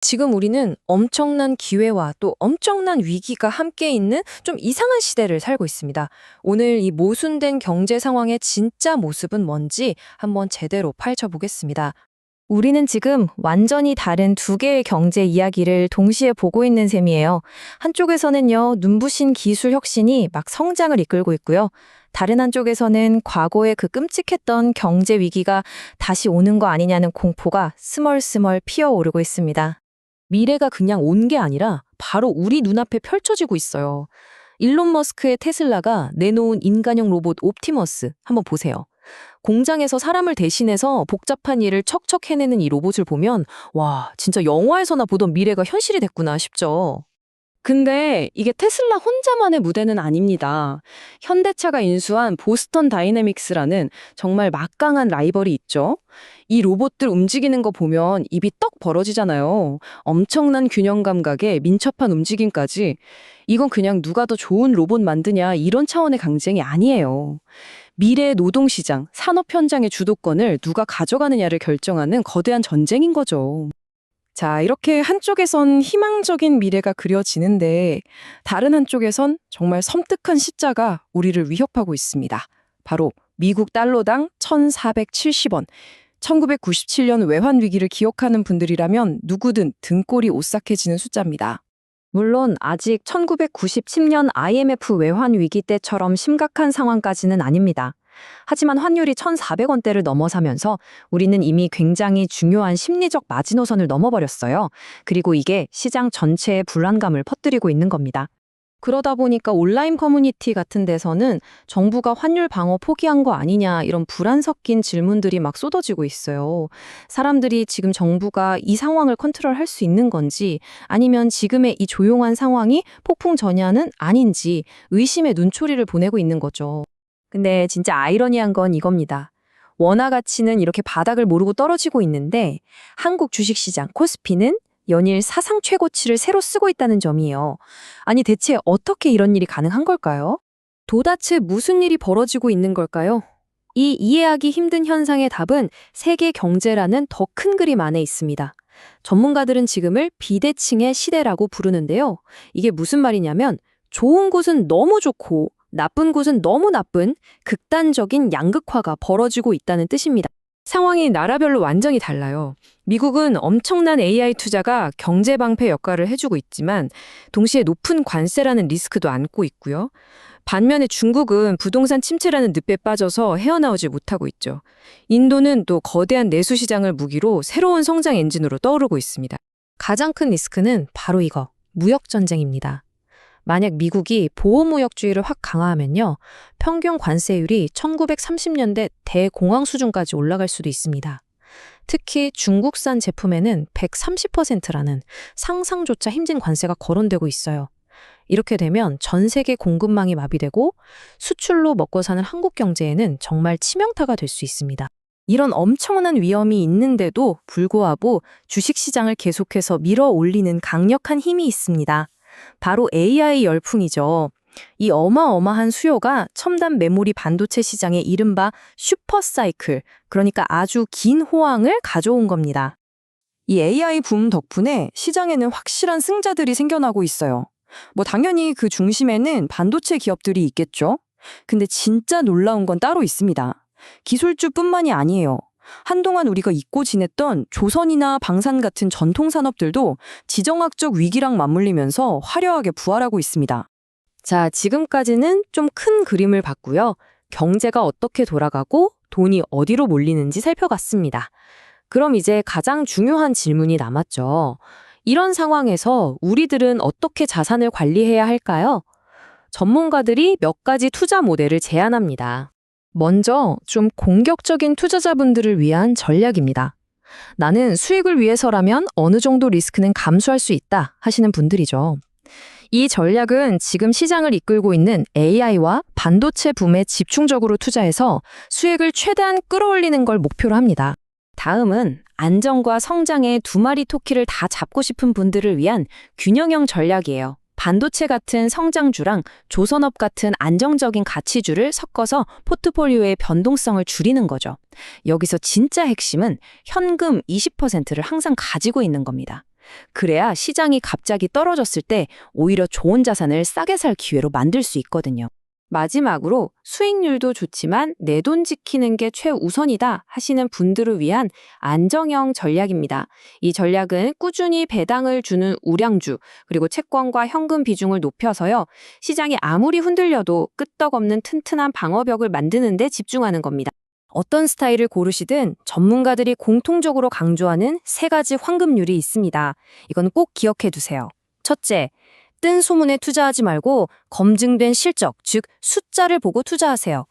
지금 우리는 엄청난 기회와 또 엄청난 위기가 함께 있는 좀 이상한 시대를 살고 있습니다. 오늘 이 모순된 경제 상황의 진짜 모습은 뭔지 한번 제대로 파헤쳐보겠습니다. 우리는 지금 완전히 다른 두 개의 경제 이야기를 동시에 보고 있는 셈이에요. 한쪽에서는요, 눈부신 기술 혁신이 막 성장을 이끌고 있고요. 다른 한쪽에서는 과거의 그 끔찍했던 경제 위기가 다시 오는 거 아니냐는 공포가 스멀스멀 피어오르고 있습니다. 미래가 그냥 온 게 아니라 바로 우리 눈앞에 펼쳐지고 있어요. 일론 머스크의 테슬라가 내놓은 인간형 로봇 옵티머스 한번 보세요. 공장에서 사람을 대신해서 복잡한 일을 척척 해내는 이 로봇을 보면 와, 진짜 영화에서나 보던 미래가 현실이 됐구나 싶죠. 근데 이게 테슬라 혼자만의 무대는 아닙니다. 현대차가 인수한 보스턴 다이내믹스라는 정말 막강한 라이벌이 있죠. 이 로봇들 움직이는 거 보면 입이 떡 벌어지잖아요. 엄청난 균형 감각에 민첩한 움직임까지. 이건 그냥 누가 더 좋은 로봇 만드냐 이런 차원의 경쟁이 아니에요. 미래의 노동시장, 산업 현장의 주도권을 누가 가져가느냐를 결정하는 거대한 전쟁인 거죠. 자, 이렇게 한쪽에선 희망적인 미래가 그려지는데 다른 한쪽에선 정말 섬뜩한 십자가 우리를 위협하고 있습니다. 바로 미국 달러당 1,470원. 1997년 외환 위기를 기억하는 분들이라면 누구든 등골이 오싹해지는 숫자입니다. 물론 아직 1997년 IMF 외환 위기 때처럼 심각한 상황까지는 아닙니다. 하지만 환율이 1,400원대를 넘어서면서 우리는 이미 굉장히 중요한 심리적 마지노선을 넘어버렸어요. 그리고 이게 시장 전체에 불안감을 퍼뜨리고 있는 겁니다. 그러다 보니까 온라인 커뮤니티 같은 데서는 정부가 환율 방어 포기한 거 아니냐 이런 불안 섞인 질문들이 막 쏟아지고 있어요. 사람들이 지금 정부가 이 상황을 컨트롤할 수 있는 건지 아니면 지금의 이 조용한 상황이 폭풍 전야는 아닌지 의심의 눈초리를 보내고 있는 거죠. 근데 진짜 아이러니한 건 이겁니다. 원화 가치는 이렇게 바닥을 모르고 떨어지고 있는데 한국 주식시장 코스피는 연일 사상 최고치를 새로 쓰고 있다는 점이에요. 아니 대체 어떻게 이런 일이 가능한 걸까요? 도대체 무슨 일이 벌어지고 있는 걸까요? 이 이해하기 힘든 현상의 답은 세계 경제라는 더 큰 그림 안에 있습니다. 전문가들은 지금을 비대칭의 시대라고 부르는데요. 이게 무슨 말이냐면 좋은 곳은 너무 좋고 나쁜 곳은 너무 나쁜 극단적인 양극화가 벌어지고 있다는 뜻입니다. 상황이 나라별로 완전히 달라요. 미국은 엄청난 AI 투자가 경제 방패 역할을 해주고 있지만 동시에 높은 관세라는 리스크도 안고 있고요. 반면에 중국은 부동산 침체라는 늪에 빠져서 헤어나오지 못하고 있죠. 인도는 또 거대한 내수 시장을 무기로 새로운 성장 엔진으로 떠오르고 있습니다. 가장 큰 리스크는 바로 이거, 무역 전쟁입니다. 만약 미국이 보호무역주의를 확 강화하면요, 평균 관세율이 1930년대 대공황 수준까지 올라갈 수도 있습니다. 특히 중국산 제품에는 130%라는 상상조차 힘든 관세가 거론되고 있어요. 이렇게 되면 전 세계 공급망이 마비되고 수출로 먹고 사는 한국 경제에는 정말 치명타가 될 수 있습니다. 이런 엄청난 위험이 있는데도 불구하고 주식시장을 계속해서 밀어 올리는 강력한 힘이 있습니다. 바로 AI 열풍이죠. 이 어마어마한 수요가 첨단 메모리 반도체 시장의 이른바 슈퍼사이클, 그러니까 아주 긴 호황을 가져온 겁니다. 이 AI 붐 덕분에 시장에는 확실한 승자들이 생겨나고 있어요. 당연히 그 중심에는 반도체 기업들이 있겠죠. 근데 진짜 놀라운 건 따로 있습니다. 기술주뿐만이 아니에요. 한동안 우리가 잊고 지냈던 조선이나 방산 같은 전통 산업들도 지정학적 위기랑 맞물리면서 화려하게 부활하고 있습니다. 자, 지금까지는 좀 큰 그림을 봤고요. 경제가 어떻게 돌아가고 돈이 어디로 몰리는지 살펴봤습니다. 그럼 이제 가장 중요한 질문이 남았죠. 이런 상황에서 우리들은 어떻게 자산을 관리해야 할까요? 전문가들이 몇 가지 투자 모델을 제안합니다. 먼저 좀 공격적인 투자자분들을 위한 전략입니다. 나는 수익을 위해서라면 어느 정도 리스크는 감수할 수 있다 하시는 분들이죠. 이 전략은 지금 시장을 이끌고 있는 AI와 반도체 붐에 집중적으로 투자해서 수익을 최대한 끌어올리는 걸 목표로 합니다. 다음은 안정과 성장의 두 마리 토끼를 다 잡고 싶은 분들을 위한 균형형 전략이에요. 반도체 같은 성장주랑 조선업 같은 안정적인 가치주를 섞어서 포트폴리오의 변동성을 줄이는 거죠. 여기서 진짜 핵심은 현금 20%를 항상 가지고 있는 겁니다. 그래야 시장이 갑자기 떨어졌을 때 오히려 좋은 자산을 싸게 살 기회로 만들 수 있거든요. 마지막으로 수익률도 좋지만 내 돈 지키는 게 최우선이다 하시는 분들을 위한 안정형 전략입니다. 이 전략은 꾸준히 배당을 주는 우량주, 그리고 채권과 현금 비중을 높여서요. 시장이 아무리 흔들려도 끄떡없는 튼튼한 방어벽을 만드는 데 집중하는 겁니다. 어떤 스타일을 고르시든 전문가들이 공통적으로 강조하는 3가지 황금률이 있습니다. 이건 꼭 기억해 두세요. 첫째, 뜬 소문에 투자하지 말고 검증된 실적, 즉 숫자를 보고 투자하세요.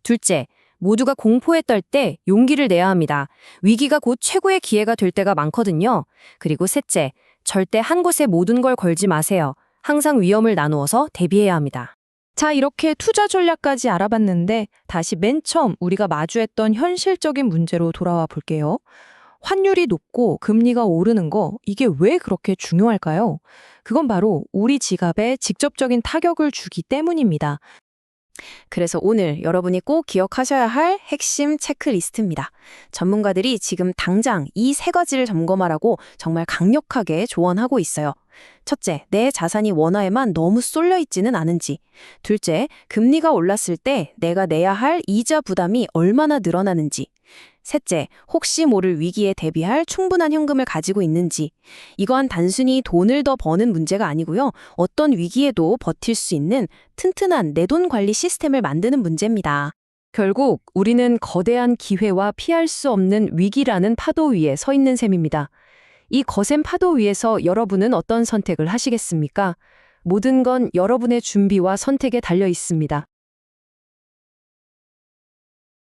둘째, 모두가 공포에 떨 때 용기를 내야 합니다. 위기가 곧 최고의 기회가 될 때가 많거든요. 그리고 셋째, 절대 한 곳에 모든 걸 걸지 마세요. 항상 위험을 나누어서 대비해야 합니다. 자, 이렇게 투자 전략까지 알아봤는데 다시 맨 처음 우리가 마주했던 현실적인 문제로 돌아와 볼게요. 환율이 높고 금리가 오르는 거, 이게 왜 그렇게 중요할까요? 그건 바로 우리 지갑에 직접적인 타격을 주기 때문입니다. 그래서 오늘 여러분이 꼭 기억하셔야 할 핵심 체크리스트입니다. 전문가들이 지금 당장 이 3가지를 점검하라고 정말 강력하게 조언하고 있어요. 첫째, 내 자산이 원화에만 너무 쏠려 있지는 않은지. 둘째, 금리가 올랐을 때 내가 내야 할 이자 부담이 얼마나 늘어나는지. 셋째, 혹시 모를 위기에 대비할 충분한 현금을 가지고 있는지. 이건 단순히 돈을 더 버는 문제가 아니고요. 어떤 위기에도 버틸 수 있는 튼튼한 내돈 관리 시스템을 만드는 문제입니다. 결국 우리는 거대한 기회와 피할 수 없는 위기라는 파도 위에 서 있는 셈입니다. 이 거센 파도 위에서 여러분은 어떤 선택을 하시겠습니까? 모든 건 여러분의 준비와 선택에 달려 있습니다.